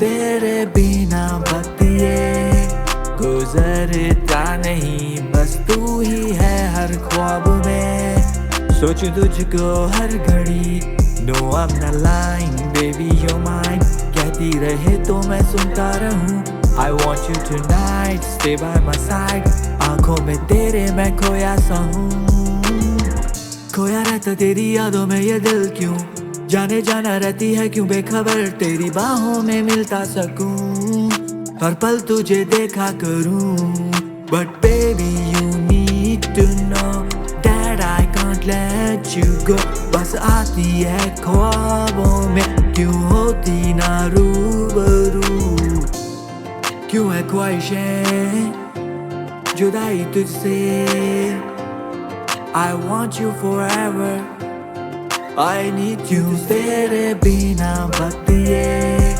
तेरे बिना वक्त ये गुजरता नहीं, बस तू ही है हर ख्वाब में। सोचूं तुझको हर घड़ी, no I'm not lying, baby you're mine। कहती रहे तो मैं सुनता रहूं, I want you tonight, stay by my side। आंखों में तेरे मैं खोया सा हूँ, खोया रहता तेरी यादों में ये दिल क्यों जाने जाना रहती है, क्यों बेखबर तेरी बाहों में मिलता सकूं, हर पल तुझे देखा करूं। But baby you need to know that I can't let you go। बस आती है ख्वाबों में, क्यों होती ना रूबरू, क्यों है ख्वाहिशें जुदाई तुझसे। I want you forever, I need you। तेरे बिना वक्त ये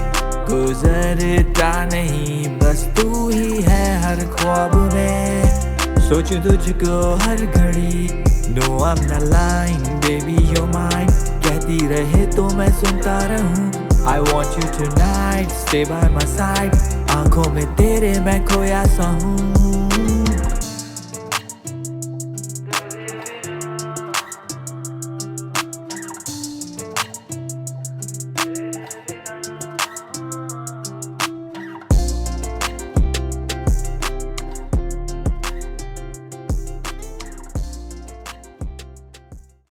गुजरता नहीं, बस तू ही है हर ख्वाब में। सोचूं तुझको हर घड़ी, no I'm not lying, baby you're mine। कहती रहे तो मैं सुनता रहूं, I want you tonight, stay by my side। आंखों में तेरे मैं खोया सा हूँ।